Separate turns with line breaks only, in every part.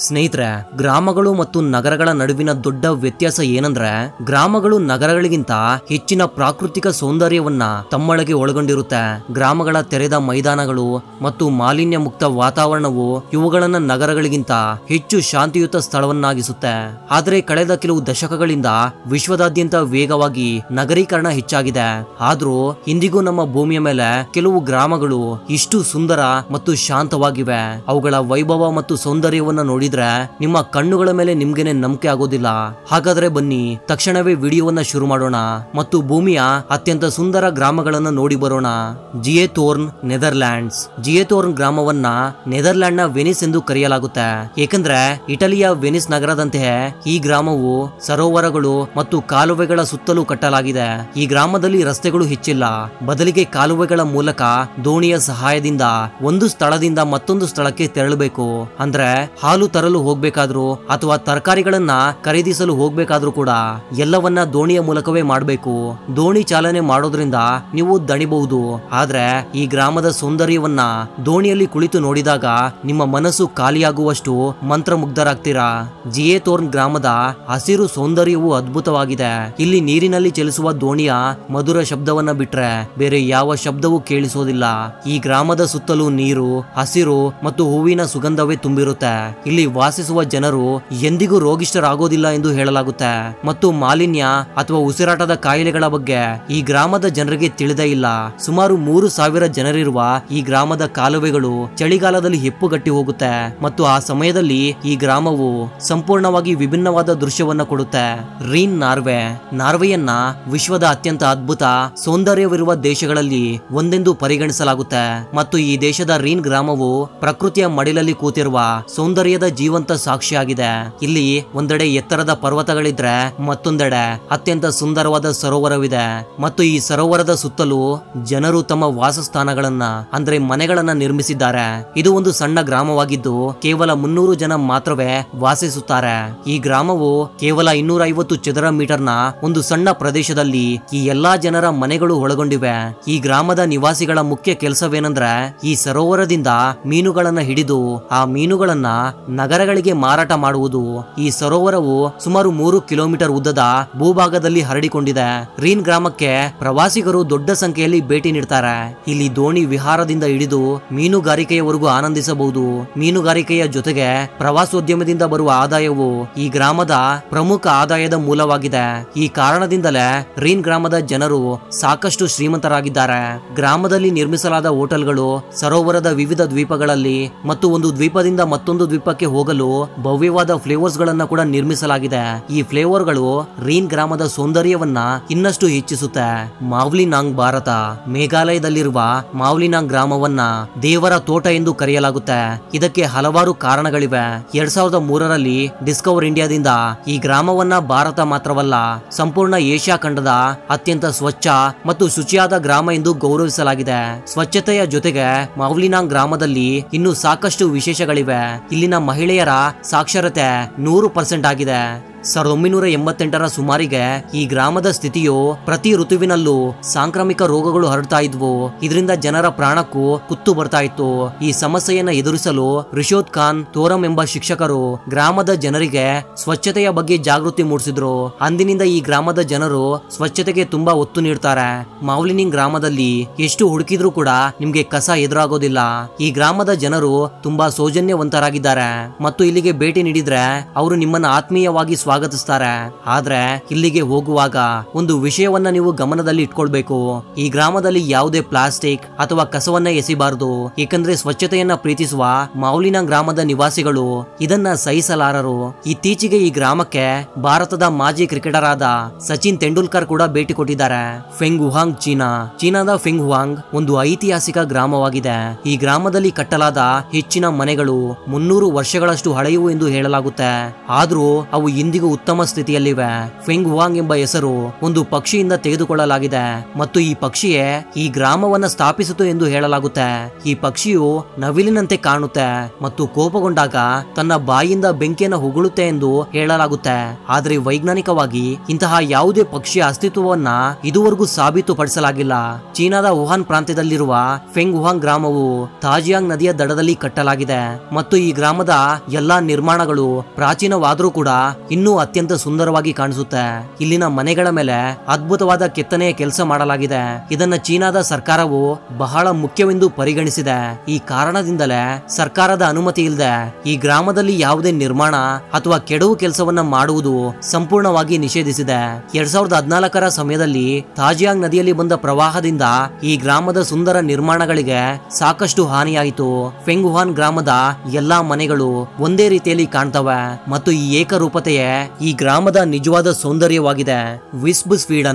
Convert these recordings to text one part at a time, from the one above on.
ಸ್ನೇಹಿತರೆ, ಗ್ರಾಮಗಳು ಮತ್ತು ನಗರಗಳ ನಡುವಿನ ದೊಡ್ಡ ವ್ಯತ್ಯಾಸ ಏನಂದ್ರೆ, ಗ್ರಾಮಗಳು ನಗರಗಳಿಗಿಂತ ಹೆಚ್ಚಿನ ಪ್ರಾಕೃತಿಕ ಸೌಂದರ್ಯವನ್ನ ತಮ್ಮೊಳಗೆ ಒಳಗೊಂಡಿರುತ್ತೆ. ಗ್ರಾಮಗಳ ತೆರೆದ ಮೈದಾನಗಳು ಮತ್ತು ಮಾಲಿನ್ಯ ಮುಕ್ತ ವಾತಾವರಣವು ಇವುಗಳನ್ನ ನಗರಗಳಿಗಿಂತ ಹೆಚ್ಚು ಶಾಂತಿಯುತ ಸ್ಥಳವನ್ನಾಗಿಸುತ್ತೆ. ಆದರೆ ಕಳೆದ ಕೆಲವು ದಶಕಗಳಿಂದ ವಿಶ್ವದಾದ್ಯಂತ ವೇಗವಾಗಿ ನಗರೀಕರಣ ಹೆಚ್ಚಾಗಿದೆ. ಆದ್ರೂ ಇಂದಿಗೂ ನಮ್ಮ ಭೂಮಿಯ ಮೇಲೆ ಕೆಲವು ಗ್ರಾಮಗಳು ಇಷ್ಟು ಸುಂದರ ಮತ್ತು ಶಾಂತವಾಗಿವೆ. ಅವುಗಳ ವೈಭವ ಮತ್ತು ಸೌಂದರ್ಯವನ್ನ ನೋಡಿದ್ರೆ ನಿಮ್ಮ ಕಣ್ಣುಗಳ ಮೇಲೆ ನಿಮ್ಗೆನೆ ನಂಬಿಕೆ ಆಗೋದಿಲ್ಲ. ಹಾಗಾದ್ರೆ ಬನ್ನಿ ತಕ್ಷಣವೇ ವಿಡಿಯೋವನ್ನ ಶುರು ಮಾಡೋಣ ಮತ್ತು ಭೂಮಿಯ ಅತ್ಯಂತ ಸುಂದರ ಗ್ರಾಮಗಳನ್ನ ನೋಡಿ ಬರೋಣ. ಜಿಯೆಥೋರ್ನ್, ನೆದರ್ಲ್ಯಾಂಡ್ಸ್. ಜಿಯೆಥೋರ್ನ್ ಗ್ರಾಮವನ್ನ ನೆದರ್ಲ್ಯಾಂಡ್ ನ ವೆನಿಸ್ ಎಂದು ಕರೆಯಲಾಗುತ್ತೆ, ಏಕೆಂದ್ರೆ ಇಟಲಿಯ ವೆನಿಸ್ ನಗರದಂತೆಯೇ ಈ ಗ್ರಾಮವು ಸರೋವರಗಳು ಮತ್ತು ಕಾಲುವೆಗಳ ಸುತ್ತಲೂ ಕಟ್ಟಲಾಗಿದೆ. ಈ ಗ್ರಾಮದಲ್ಲಿ ರಸ್ತೆಗಳು ಹೆಚ್ಚಿಲ್ಲ, ಬದಲಿಗೆ ಕಾಲುವೆಗಳ ಮೂಲಕ ದೋಣಿಯ ಸಹಾಯದಿಂದ ಒಂದು ಸ್ಥಳದಿಂದ ಮತ್ತೊಂದು ಸ್ಥಳಕ್ಕೆ ತೆರಳಬೇಕು. ಅಂದ್ರೆ ಹಾಲು ತರಲು ಹೋಗ್ಬೇಕಾದ್ರೂ ಅಥವಾ ತರಕಾರಿಗಳನ್ನ ಖರೀದಿಸಲು ಹೋಗ್ಬೇಕಾದ್ರೂ ಕೂಡ ಎಲ್ಲವನ್ನ ದೋಣಿಯ ಮೂಲಕವೇ ಮಾಡಬೇಕು. ದೋಣಿ ಚಾಲನೆ ಮಾಡೋದ್ರಿಂದ ನೀವು ದಣಿಬಹುದು, ಆದ್ರೆ ಈ ಗ್ರಾಮದ ಸೌಂದರ್ಯವನ್ನ ದೋಣಿಯಲ್ಲಿ ಕುಳಿತು ನೋಡಿದಾಗ ನಿಮ್ಮ ಮನಸ್ಸು ಖಾಲಿಯಾಗುವಷ್ಟು ಮಂತ್ರಮುಗ್ಧರಾಗ್ತೀರಾ. ಜಿಯೆಥೋರ್ನ್ ಗ್ರಾಮದ ಹಸಿರು ಸೌಂದರ್ಯವು ಅದ್ಭುತವಾಗಿದೆ. ಇಲ್ಲಿ ನೀರಿನಲ್ಲಿ ಚಲಿಸುವ ದೋಣಿಯ ಮಧುರ ಶಬ್ದವನ್ನ ಬಿಟ್ರೆ ಬೇರೆ ಯಾವ ಶಬ್ದವೂ ಕೇಳಿಸೋದಿಲ್ಲ. ಈ ಗ್ರಾಮದ ಸುತ್ತಲೂ ನೀರು, ಹಸಿರು ಮತ್ತು ಹೂವಿನ ಸುಗಂಧವೇ ತುಂಬಿರುತ್ತೆ. ಇಲ್ಲಿ ವಾಸಿಸುವ ಜನರು ಎಂದಿಗೂ ರೋಗಿಷ್ಠರಾಗೋದಿಲ್ಲ ಎಂದು ಹೇಳಲಾಗುತ್ತೆ ಮತ್ತು ಮಾಲಿನ್ಯ ಅಥವಾ ಉಸಿರಾಟದ ಕಾಯಿಲೆಗಳ ಬಗ್ಗೆ ಈ ಗ್ರಾಮದ ಜನರಿಗೆ ತಿಳಿದೇ ಇಲ್ಲ. ಸುಮಾರು 3,000 ಜನರಿರುವ ಈ ಗ್ರಾಮದ ಕಾಲುವೆಗಳು ಚಳಿಗಾಲದಲ್ಲಿ ಹೆಪ್ಪುಗಟ್ಟಿ ಹೋಗುತ್ತೆ ಮತ್ತು ಆ ಸಮಯದಲ್ಲಿ ಈ ಗ್ರಾಮವು ಸಂಪೂರ್ಣವಾಗಿ ವಿಭಿನ್ನವಾದ ದೃಶ್ಯವನ್ನ ಕೊಡುತ್ತೆ. Reign, Norway. ನಾರ್ವೆಯನ್ನ ವಿಶ್ವದ ಅತ್ಯಂತ ಅದ್ಭುತ ಸೌಂದರ್ಯವಿರುವ ದೇಶಗಳಲ್ಲಿ ಒಂದೆಂದು ಪರಿಗಣಿಸಲಾಗುತ್ತೆ ಮತ್ತು ಈ ದೇಶದ ರೀನ್ ಗ್ರಾಮವು ಪ್ರಕೃತಿಯ ಮಡಿಲಲ್ಲಿ ಕೂತಿರುವ ಸೌಂದರ್ಯದ ಜೀವಂತ ಸಾಕ್ಷಿಯಾಗಿದೆ. ಇಲ್ಲಿ ಒಂದೆಡೆ ಎತ್ತರದ ಪರ್ವತಗಳಿದ್ರೆ ಮತ್ತೊಂದೆಡೆ ಅತ್ಯಂತ ಸುಂದರವಾದ ಸರೋವರವಿದೆ ಮತ್ತು ಈ ಸರೋವರದ ಸುತ್ತಲೂ ಜನರು ತಮ್ಮ ವಾಸಸ್ಥಾನಗಳನ್ನ ಅಂದ್ರೆ ಮನೆಗಳನ್ನ ನಿರ್ಮಿಸಿದ್ದಾರೆ. ಇದು ಒಂದು ಸಣ್ಣ ಗ್ರಾಮವಾಗಿದ್ದು ಕೇವಲ 300 ಜನ ಮಾತ್ರವೇ ವಾಸಿಸುತ್ತಾರೆ. ಈ ಗ್ರಾಮವು ಕೇವಲ 250 ಚದರ ಮೀಟರ್ನ ಒಂದು ಸಣ್ಣ ಪ್ರದೇಶದಲ್ಲಿ ಈ ಎಲ್ಲಾ ಜನರ ಮನೆಗಳು ಒಳಗೊಂಡಿವೆ. ಈ ಗ್ರಾಮದ ನಿವಾಸಿಗಳ ಮುಖ್ಯ ಕೆಲಸವೇನೆಂದ್ರೆ ಈ ಸರೋವರದಿಂದ ಮೀನುಗಳನ್ನ ಹಿಡಿದು ಆ ಮೀನುಗಳನ್ನ ನಗರಗಳಿಗೆ ಮಾರಾಟ ಮಾಡುವುದು. ಈ ಸರೋವರವು ಸುಮಾರು 3 ಕಿಲೋಮೀಟರ್ ಉದ್ದದ ಭೂಭಾಗದಲ್ಲಿ ಹರಡಿಕೊಂಡಿದೆ. ರೀನ್ ಗ್ರಾಮಕ್ಕೆ ಪ್ರವಾಸಿಗರು ದೊಡ್ಡ ಸಂಖ್ಯೆಯಲ್ಲಿ ಭೇಟಿ ನೀಡ್ತಾರೆ. ಇಲ್ಲಿ ದೋಣಿ ವಿಹಾರದಿಂದ ಹಿಡಿದು ಮೀನುಗಾರಿಕೆಯವರೆಗೂ ಆನಂದಿಸಬಹುದು. ಮೀನುಗಾರಿಕೆಯ ಜೊತೆಗೆ ಪ್ರವಾಸೋದ್ಯಮದಿಂದ ಬರುವ ಆದಾಯವು ಈ ಗ್ರಾಮದ ಪ್ರಮುಖ ಆದಾಯದ ಮೂಲವಾಗಿದೆ. ಈ ಕಾರಣದಿಂದಲೇ ರೀನ್ ಗ್ರಾಮದ ಜನರು ಸಾಕಷ್ಟು ಶ್ರೀಮಂತರಾಗಿದ್ದಾರೆ. ಗ್ರಾಮದಲ್ಲಿ ನಿರ್ಮಿಸಲಾದ ಹೋಟೆಲ್ಗಳು ಸರೋವರದ ವಿವಿಧ ದ್ವೀಪಗಳಲ್ಲಿ ಮತ್ತು ಒಂದು ದ್ವೀಪದಿಂದ ಮತ್ತೊಂದು ದ್ವೀಪಕ್ಕೆ ಹೋಗಲು ಭವ್ಯವಾದ ಫ್ಲೇವರ್ಸ್ ಗಳನ್ನ ಕೂಡ ನಿರ್ಮಿಸಲಾಗಿದೆ. ಈ ಫ್ಲೇವರ್ ಗಳು ರೀನ್ ಗ್ರಾಮದ ಸೌಂದರ್ಯವನ್ನ ಇನ್ನಷ್ಟು ಹೆಚ್ಚಿಸುತ್ತೆ. ಮಾವ್ಲಿನಾಂಗ್, ಭಾರತ. ಮೇಘಾಲಯದಲ್ಲಿರುವ ಮಾವ್ಲಿನಾಂಗ್ ಗ್ರಾಮವನ್ನ ದೇವರ ತೋಟ ಎಂದು ಕರೆಯಲಾಗುತ್ತೆ. ಇದಕ್ಕೆ ಹಲವಾರು ಕಾರಣಗಳಿವೆ. 2003ರಲ್ಲಿ ಡಿಸ್ಕವರ್ ಇಂಡಿಯಾದಿಂದ ಈ ಗ್ರಾಮವನ್ನ ಭಾರತ ಮಾತ್ರವಲ್ಲ ಸಂಪೂರ್ಣ ಏಷ್ಯಾ ಖಂಡದ ಅತ್ಯಂತ ಸ್ವಚ್ಛ ಮತ್ತು ಶುಚಿಯಾದ ಗ್ರಾಮ ಎಂದು ಗೌರವಿಸಲಾಗಿದೆ. ಸ್ವಚ್ಛತೆಯ ಜೊತೆಗೆ ಮಾವ್ಲಿನಾಂಗ್ ಗ್ರಾಮದಲ್ಲಿ ಇನ್ನೂ ಸಾಕಷ್ಟು ವಿಶೇಷಗಳಿವೆ. ಇಲ್ಲಿನ ಮಹಿಳೆಯರ ಸಾಕ್ಷರತೆ 100% ಆಗಿದೆ. 1988ರ ಸುಮಾರಿಗೆ ಈ ಗ್ರಾಮದ ಸ್ಥಿತಿಯು ಪ್ರತಿ ಋತುವಿನಲ್ಲೂ ಸಾಂಕ್ರಾಮಿಕ ರೋಗಗಳು ಹರಡ್ತಾ ಇದ್ವು. ಇದರಿಂದ ಜನರ ಪ್ರಾಣಕ್ಕೂ ಕುತ್ತು ಬರ್ತಾ ಇತ್ತು. ಈ ಸಮಸ್ಯೆಯನ್ನ ಎದುರಿಸಲು ರಿಷೋದ್ ಖಾನ್ ತೋರಂ ಎಂಬ ಶಿಕ್ಷಕರು ಗ್ರಾಮದ ಜನರಿಗೆ ಸ್ವಚ್ಛತೆಯ ಬಗ್ಗೆ ಜಾಗೃತಿ ಮೂಡಿಸಿದ್ರು. ಅಂದಿನಿಂದ ಈ ಗ್ರಾಮದ ಜನರು ಸ್ವಚ್ಛತೆಗೆ ತುಂಬಾ ಒತ್ತು ನೀಡ್ತಾರೆ. ಮಾವ್ಲಿನಿಂಗ್ ಗ್ರಾಮದಲ್ಲಿ ಎಷ್ಟು ಹುಡುಕಿದ್ರೂ ಕೂಡ ನಿಮ್ಗೆ ಕಸ ಎದುರಾಗೋದಿಲ್ಲ. ಈ ಗ್ರಾಮದ ಜನರು ತುಂಬಾ ಸೌಜನ್ಯವಂತರಾಗಿದ್ದಾರೆ ಮತ್ತು ಇಲ್ಲಿಗೆ ಭೇಟಿ ನೀಡಿದ್ರೆ ಅವರು ನಿಮ್ಮನ್ನ ಆತ್ಮೀಯವಾಗಿ ಸ್ವಾಗತಿಸ್ತಾರೆ. ಆದ್ರೆ ಇಲ್ಲಿಗೆ ಹೋಗುವಾಗ ಒಂದು ವಿಷಯವನ್ನ ನೀವು ಗಮನದಲ್ಲಿ ಇಟ್ಕೊಳ್ಬೇಕು. ಈ ಗ್ರಾಮದಲ್ಲಿ ಯಾವುದೇ ಪ್ಲಾಸ್ಟಿಕ್ ಅಥವಾ ಕಸವನ್ನ ಎಸಿಬಾರದು, ಏಕೆಂದ್ರೆ ಸ್ವಚ್ಛತೆಯನ್ನ ಪ್ರೀತಿಸುವ ಮಾವ್ಲಿನಾಂಗ್ ಗ್ರಾಮದ ನಿವಾಸಿಗಳು ಇದನ್ನ ಸಹಿಸಲಾರರು. ಇತ್ತೀಚೆಗೆ ಈ ಗ್ರಾಮಕ್ಕೆ ಭಾರತದ ಮಾಜಿ ಕ್ರಿಕೆಟರ್ ಆದ ಸಚಿನ್ ತೆಂಡೂಲ್ಕರ್ ಕೂಡ ಭೇಟಿ ಕೊಟ್ಟಿದ್ದಾರೆ. Feng Huang, China. ಚೀನಾದ ಫೆಂಗ್ ಹುವಾಂಗ್ ಒಂದು ಐತಿಹಾಸಿಕ ಗ್ರಾಮವಾಗಿದೆ. ಈ ಗ್ರಾಮದಲ್ಲಿ ಕಟ್ಟಲಾದ ಹೆಚ್ಚಿನ ಮನೆಗಳು 300 ವರ್ಷಗಳಷ್ಟು ಹಳೆಯವು ಎಂದು ಹೇಳಲಾಗುತ್ತೆ. ಆದ್ರೂ ಅವು ಇಂದಿಗೂ ಇಂದಿಗೂ ಉತ್ತಮ ಸ್ಥಿತಿಯಲ್ಲಿವೆ. ಫೆಂಗ್ ಹುವಾಂಗ್ ಎಂಬ ಹೆಸರು ಒಂದು ಪಕ್ಷಿಯಿಂದ ತೆಗೆದುಕೊಳ್ಳಲಾಗಿದೆ ಮತ್ತು ಈ ಪಕ್ಷಿಯೇ ಈ ಗ್ರಾಮವನ್ನ ಸ್ಥಾಪಿಸಿತು ಎಂದು ಹೇಳಲಾಗುತ್ತೆ. ಈ ಪಕ್ಷಿಯು ನವಿಲಿನಂತೆ ಕಾಣುತ್ತೆ ಮತ್ತು ಕೋಪಗೊಂಡಾಗ ತನ್ನ ಬಾಯಿಯಿಂದ ಬೆಂಕಿಯನ್ನು ಉಗುಳುತ್ತೆ ಎಂದು ಹೇಳಲಾಗುತ್ತೆ. ಆದರೆ ವೈಜ್ಞಾನಿಕವಾಗಿ ಇಂತಹ ಯಾವುದೇ ಪಕ್ಷಿಯ ಅಸ್ತಿತ್ವವನ್ನ ಇದುವರೆಗೂ ಸಾಬೀತುಪಡಿಸಲಾಗಿಲ್ಲ. ಚೀನಾದ ವುಹಾನ್ ಪ್ರಾಂತ್ಯದಲ್ಲಿರುವ ಫೆಂಗ್ ಹುವಾಂಗ್ ಗ್ರಾಮವು ತಾಜಿಯಾಂಗ್ ನದಿಯ ದಡದಲ್ಲಿ ಕಟ್ಟಲಾಗಿದೆ ಮತ್ತು ಈ ಗ್ರಾಮದ ಎಲ್ಲಾ ನಿರ್ಮಾಣಗಳು ಪ್ರಾಚೀನವಾದರೂ ಕೂಡ ಇನ್ನೂ ಅತ್ಯಂತ ಸುಂದರವಾಗಿ ಕಾಣಿಸುತ್ತೆ. ಇಲ್ಲಿನ ಮನೆಗಳ ಮೇಲೆ ಅದ್ಭುತವಾದ ಕೆತ್ತನೆಯ ಕೆಲಸ ಮಾಡಲಾಗಿದೆ. ಇದನ್ನ ಚೀನಾದ ಸರ್ಕಾರವು ಬಹಳ ಮುಖ್ಯವೆಂದು ಪರಿಗಣಿಸಿದೆ. ಈ ಕಾರಣದಿಂದಲೇ ಸರ್ಕಾರದ ಅನುಮತಿ ಇಲ್ಲದೆ ಈ ಗ್ರಾಮದಲ್ಲಿ ಯಾವುದೇ ನಿರ್ಮಾಣ ಅಥವಾ ಕೆಡವು ಕೆಲಸವನ್ನ ಮಾಡುವುದು ಸಂಪೂರ್ಣವಾಗಿ ನಿಷೇಧಿಸಿದೆ. 2014ರ ಸಮಯದಲ್ಲಿ ತಾಜಿಯಾಂಗ್ ನದಿಯಲ್ಲಿ ಬಂದ ಪ್ರವಾಹದಿಂದ ಈ ಗ್ರಾಮದ ಸುಂದರ ನಿರ್ಮಾಣಗಳಿಗೆ ಸಾಕಷ್ಟು ಹಾನಿಯಾಯಿತು. ಫೆಂಗ್ ಹುವಾನ್ ಗ್ರಾಮದ ಎಲ್ಲಾ ಮನೆಗಳು ಒಂದೇ ರೀತಿಯಲ್ಲಿ ಕಾಣ್ತವೆ ಮತ್ತು ಈ ಏಕರೂಪತೆಯೇ ಈ ಗ್ರಾಮದ ನಿಜವಾದ ಸೌಂದರ್ಯವಾಗಿದೆ. ವಿಸ್ಬ್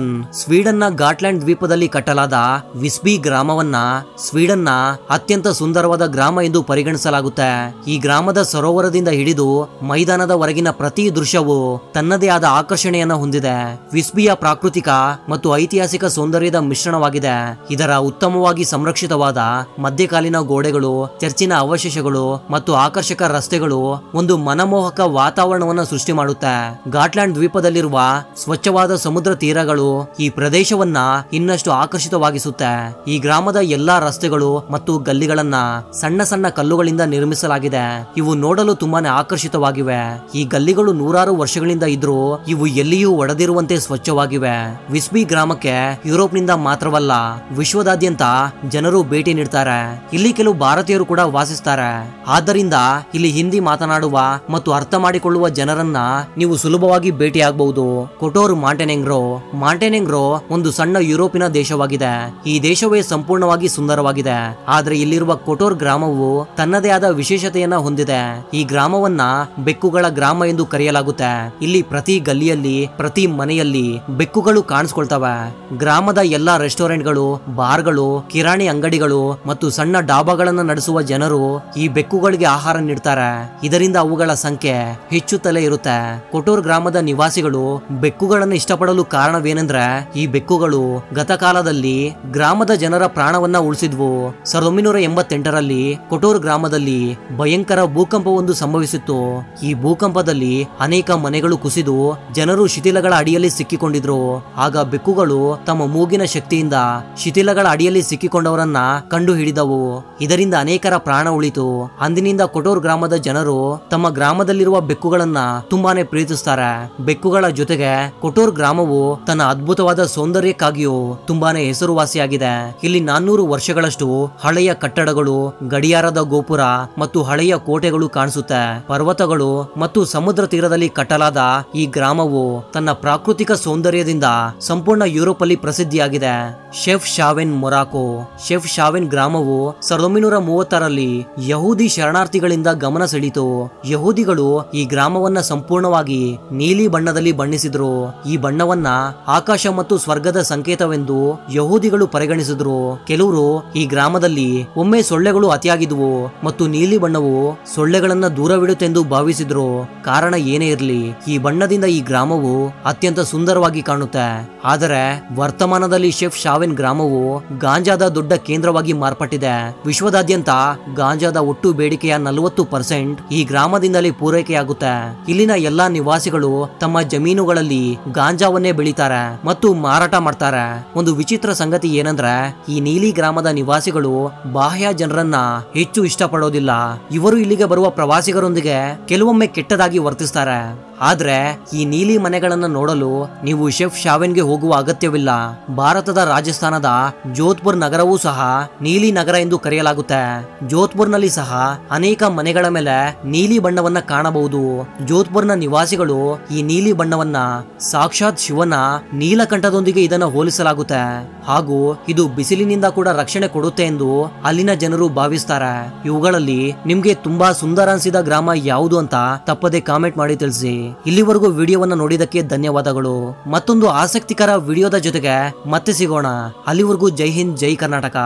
ಸ್ವೀಡನ್ನ ಗಾಟ್ಲ್ಯಾಂಡ್ ದ್ವೀಪದಲ್ಲಿ ಕಟ್ಟಲಾದ ವಿಸ್ಬಿ ಗ್ರಾಮವನ್ನ ಸ್ವೀಡನ್ನ ಅತ್ಯಂತ ಸುಂದರವಾದ ಗ್ರಾಮ ಎಂದು ಪರಿಗಣಿಸಲಾಗುತ್ತೆ. ಈ ಗ್ರಾಮದ ಸರೋವರದಿಂದ ಹಿಡಿದು ಮೈದಾನದ ಹೊರಗಿನ ಪ್ರತಿ ದೃಶ್ಯವು ತನ್ನದೇ ಆದ ಆಕರ್ಷಣೆಯನ್ನು ಹೊಂದಿದೆ. ವಿಸ್ಬಿಯ ಪ್ರಾಕೃತಿಕ ಮತ್ತು ಐತಿಹಾಸಿಕ ಸೌಂದರ್ಯದ ಮಿಶ್ರಣವಾಗಿದೆ. ಇದರ ಉತ್ತಮವಾಗಿ ಸಂರಕ್ಷಿತವಾದ ಮಧ್ಯಕಾಲೀನ ಗೋಡೆಗಳು, ಚರ್ಚಿನ ಅವಶೇಷಗಳು ಮತ್ತು ಆಕರ್ಷಕ ರಸ್ತೆಗಳು ಒಂದು ಮನಮೋಹಕ ವಾತಾವರಣವನ್ನು ಸೃಷ್ಟಿ ಮಾಡುತ್ತೆ. ಗಾಟ್ಲ್ಯಾಂಡ್ ದ್ವೀಪದಲ್ಲಿರುವ ಸ್ವಚ್ಛವಾದ ಸಮುದ್ರ ತೀರಗಳು ಈ ಪ್ರದೇಶವನ್ನ ಇನ್ನಷ್ಟು ಆಕರ್ಷಿತವಾಗಿಸುತ್ತೆ. ಈ ಗ್ರಾಮದ ಎಲ್ಲಾ ರಸ್ತೆಗಳು ಮತ್ತು ಗಲ್ಲಿಗಳನ್ನ ಸಣ್ಣ ಸಣ್ಣ ಕಲ್ಲುಗಳಿಂದ ನಿರ್ಮಿಸಲಾಗಿದೆ. ಇವು ನೋಡಲು ತುಂಬಾನೇ ಆಕರ್ಷಿತವಾಗಿವೆ. ಈ ಗಲ್ಲಿಗಳು ನೂರಾರು ವರ್ಷಗಳಿಂದ ಇದ್ರೂ ಇವು ಎಲ್ಲಿಯೂ ಒಡೆದಿರುವಂತೆ ಸ್ವಚ್ಛವಾಗಿವೆ. ವಿಸ್ಬಿ ಗ್ರಾಮಕ್ಕೆ ಯುರೋಪ್ನಿಂದ ಮಾತ್ರವಲ್ಲ ವಿಶ್ವದಾದ್ಯಂತ ಜನರು ಭೇಟಿ ನೀಡ್ತಾರೆ. ಇಲ್ಲಿ ಕೆಲವು ಭಾರತೀಯರು ಕೂಡ ವಾಸಿಸ್ತಾರೆ. ಆದ್ದರಿಂದ ಇಲ್ಲಿ ಹಿಂದಿ ಮಾತನಾಡುವ ಮತ್ತು ಅರ್ಥ ಮಾಡಿಕೊಳ್ಳುವ ಜನರನ್ನ ನೀವು ಸುಲಭವಾಗಿ ಭೇಟಿಯಾಗಬಹುದು. ಕೊಟೋರ್ ಮಾಂಟೆನೆಗ್ರೋ ಒಂದು ಸಣ್ಣ ಯುರೋಪಿನ ದೇಶವಾಗಿದೆ. ಈ ದೇಶವೇ ಸಂಪೂರ್ಣವಾಗಿ ಸುಂದರವಾಗಿದೆ. ಆದರೆ ಇಲ್ಲಿರುವ ಕೊಟೋರ್ ಗ್ರಾಮವು ತನ್ನದೇ ಆದ ವಿಶೇಷತೆಯನ್ನ ಹೊಂದಿದೆ. ಈ ಗ್ರಾಮವನ್ನ ಬೆಕ್ಕುಗಳ ಗ್ರಾಮ ಎಂದು ಕರೆಯಲಾಗುತ್ತೆ. ಇಲ್ಲಿ ಪ್ರತಿ ಗಲ್ಲಿಯಲ್ಲಿ, ಪ್ರತಿ ಮನೆಯಲ್ಲಿ ಬೆಕ್ಕುಗಳು ಕಾಣಿಸ್ಕೊಳ್ತವೆ. ಗ್ರಾಮದ ಎಲ್ಲಾ ರೆಸ್ಟೋರೆಂಟ್ಗಳು, ಬಾರ್ಗಳು, ಕಿರಾಣಿ ಅಂಗಡಿಗಳು ಮತ್ತು ಸಣ್ಣ ಡಾಬಾಗಳನ್ನು ನಡೆಸುವ ಜನರು ಈ ಬೆಕ್ಕುಗಳಿಗೆ ಆಹಾರ ನೀಡ್ತಾರೆ. ಇದರಿಂದ ಅವುಗಳ ಸಂಖ್ಯೆ ಹೆಚ್ಚುತ್ತಲೇ ಇರುತ್ತೆ. ಕೊಟೋರ್ ಗ್ರಾಮದ ನಿವಾಸಿಗಳು ಬೆಕ್ಕುಗಳನ್ನು ಇಷ್ಟಪಡಲು ಕಾರಣವೇನೆಂದ್ರೆ ಈ ಬೆಕ್ಕುಗಳು ಗತಕಾಲದಲ್ಲಿ ಗ್ರಾಮದ ಜನರ ಪ್ರಾಣವನ್ನ ಉಳಿಸಿದ್ವು. 1988ರಲ್ಲಿ ಕೊಟೋರ್ ಗ್ರಾಮದಲ್ಲಿ ಭಯಂಕರ ಭೂಕಂಪವೊಂದು ಸಂಭವಿಸಿತ್ತು. ಈ ಭೂಕಂಪದಲ್ಲಿ ಅನೇಕ ಮನೆಗಳು ಕುಸಿದು ಜನರು ಶಿಥಿಲಗಳ ಅಡಿಯಲ್ಲಿ ಸಿಕ್ಕಿಕೊಂಡಿದ್ರು. ಆಗ ಬೆಕ್ಕುಗಳು ತಮ್ಮ ಮೂಗಿನ ಶಕ್ತಿಯಿಂದ ಶಿಥಿಲಗಳ ಅಡಿಯಲ್ಲಿ ಸಿಕ್ಕಿಕೊಂಡವರನ್ನ ಕಂಡು ಹಿಡಿದವು. ಇದರಿಂದ ಅನೇಕರ ಪ್ರಾಣ ಉಳಿತು. ಅಂದಿನಿಂದ ಕೊಟೋರ್ ಗ್ರಾಮದ ಜನರು ತಮ್ಮ ಗ್ರಾಮದಲ್ಲಿರುವ ಬೆಕ್ಕುಗಳನ್ನ ತುಂಬಾನೇ ಪ್ರೀತಿಸ್ತಾರೆ. ಬೆಕ್ಕುಗಳ ಜೊತೆಗೆ ಕೊಟೋರ್ ಗ್ರಾಮವು ತನ್ನ ಅದ್ಭುತವಾದ ಸೌಂದರ್ಯಕ್ಕಾಗಿಯೂ ತುಂಬಾನೇ ಹೆಸರುವಾಸಿಯಾಗಿದೆ. ಇಲ್ಲಿ 400 ವರ್ಷಗಳಷ್ಟು ಹಳೆಯ ಕಟ್ಟಡಗಳು, ಗಡಿಯಾರದ ಗೋಪುರ ಮತ್ತು ಹಳೆಯ ಕೋಟೆಗಳು ಕಾಣಿಸುತ್ತೆ. ಪರ್ವತಗಳು ಮತ್ತು ಸಮುದ್ರ ತೀರದಲ್ಲಿ ಕಟ್ಟಲಾದ ಈ ಗ್ರಾಮವು ತನ್ನ ಪ್ರಾಕೃತಿಕ ಸೌಂದರ್ಯದಿಂದ ಸಂಪೂರ್ಣ ಯುರೋಪ್ ಅಲ್ಲಿ ಪ್ರಸಿದ್ಧಿಯಾಗಿದೆ. ಶೆಫ್ ಶಾವೆನ್ ಗ್ರಾಮವು 1936ರಲ್ಲಿ ಯಹೂದಿ ಶರಣಾರ್ಥಿಗಳಿಂದ ಗಮನ ಸೆಳೀತು. ಯಹೂದಿಗಳು ಈ ಗ್ರಾಮವನ್ನ ಸಂಪೂರ್ಣವಾಗಿ ನೀಲಿ ಬಣ್ಣದಲ್ಲಿ ಬಣ್ಣಿಸಿದ್ರು. ಈ ಬಣ್ಣವನ್ನ ಆಕಾಶ ಮತ್ತು ಸ್ವರ್ಗದ ಸಂಕೇತವೆಂದು ಯಹೂದಿಗಳು ಪರಿಗಣಿಸಿದ್ರು. ಕೆಲವರು ಈ ಗ್ರಾಮದಲ್ಲಿ ಒಮ್ಮೆ ಸೊಳ್ಳೆಗಳು ಅತಿಯಾಗಿದ್ವು ಮತ್ತು ನೀಲಿ ಬಣ್ಣವು ಸೊಳ್ಳೆಗಳನ್ನ ದೂರವಿಡುತ್ತೆಂದು ಭಾವಿಸಿದ್ರು. ಕಾರಣ ಏನೇ ಇರಲಿ, ಈ ಬಣ್ಣದಿಂದ ಈ ಗ್ರಾಮವು ಅತ್ಯಂತ ಸುಂದರವಾಗಿ ಕಾಣುತ್ತೆ. ಆದರೆ ವರ್ತಮಾನದಲ್ಲಿ ಶೆಫ್ ಶಾವೆನ್ ಗ್ರಾಮವು ಗಾಂಜಾದ ದೊಡ್ಡ ಕೇಂದ್ರವಾಗಿ ಮಾರ್ಪಟ್ಟಿದೆ. ವಿಶ್ವದಾದ್ಯಂತ ಗಾಂಜಾದ ಒಟ್ಟು ಬೇಡಿಕೆಯ 40% ಈ ಗ್ರಾಮದಿಂದಲೇ ಪೂರೈಕೆಯಾಗುತ್ತೆ. ಇಲ್ಲಿನ ಎಲ್ಲಾ ನಿವಾಸಿಗಳು ತಮ್ಮ ಜಮೀನುಗಳಲ್ಲಿ ಗಾಂಜಾವನ್ನೇ ಬೆಳೀತಾರೆ ಮತ್ತು ಮಾರಾಟ ಮಾಡ್ತಾರೆ. ಒಂದು ವಿಚಿತ್ರ ಸಂಗತಿ ಏನಂದ್ರೆ ಈ ನೀಲಿ ಗ್ರಾಮದ ನಿವಾಸಿಗಳು ಬಾಹ್ಯ ಜನರನ್ನ ಹೆಚ್ಚು ಇಷ್ಟಪಡೋದಿಲ್ಲ. ಇವರು ಇಲ್ಲಿಗೆ ಬರುವ ಪ್ರವಾಸಿಗರೊಂದಿಗೆ ಕೆಲವೊಮ್ಮೆ ಕೆಟ್ಟದಾಗಿ ವರ್ತಿಸ್ತಾರೆ. ಆದ್ರೆ ಈ ನೀಲಿ ಮನೆಗಳನ್ನ ನೋಡಲು ನೀವು ಶೆಫ್ ಶಾವೆನ್ಗೆ ಹೋಗುವ ಅಗತ್ಯವಿಲ್ಲ. ಭಾರತದ ರಾಜಸ್ಥಾನದ ಜೋಧ್ಪುರ್ ನಗರವೂ ಸಹ ನೀಲಿ ನಗರ ಎಂದು ಕರೆಯಲಾಗುತ್ತೆ. ಜೋಧ್ಪುರ್ನಲ್ಲಿ ಸಹ ಅನೇಕ ಮನೆಗಳ ಮೇಲೆ ನೀಲಿ ಬಣ್ಣವನ್ನ ಕಾಣಬಹುದು. ಜೋಧ್ಪುರ್ನ ನಿವಾಸಿಗಳು ಈ ನೀಲಿ ಬಣ್ಣವನ್ನ ಸಾಕ್ಷಾತ್ ಶಿವನ ನೀಲಕಂಠದೊಂದಿಗೆ ಇದನ್ನ ಹೋಲಿಸಲಾಗುತ್ತೆ ಹಾಗೂ ಇದು ಬಿಸಿಲಿನಿಂದ ಕೂಡ ರಕ್ಷಣೆ ಕೊಡುತ್ತೆ ಎಂದು ಅಲ್ಲಿನ ಜನರು ಭಾವಿಸ್ತಾರೆ. ಇವುಗಳಲ್ಲಿ ನಿಮ್ಗೆ ತುಂಬಾ ಸುಂದರ ಅನಿಸಿದ ಗ್ರಾಮ ಯಾವುದು ಅಂತ ತಪ್ಪದೆ ಕಾಮೆಂಟ್ ಮಾಡಿ ತಿಳಿಸಿ. ಇಲ್ಲಿವರೆಗೂ ವಿಡಿಯೋವನ್ನ ನೋಡಿದಕ್ಕೆ ಧನ್ಯವಾದಗಳು. ಮತ್ತೊಂದು ಆಸಕ್ತಿಕರ ವಿಡಿಯೋದ ಜೊತೆಗೆ ಮತ್ತೆ ಸಿಗೋಣ. ಅಲ್ಲಿವರೆಗೂ ಜೈ ಹಿಂದ್, ಜೈ ಕರ್ನಾಟಕ.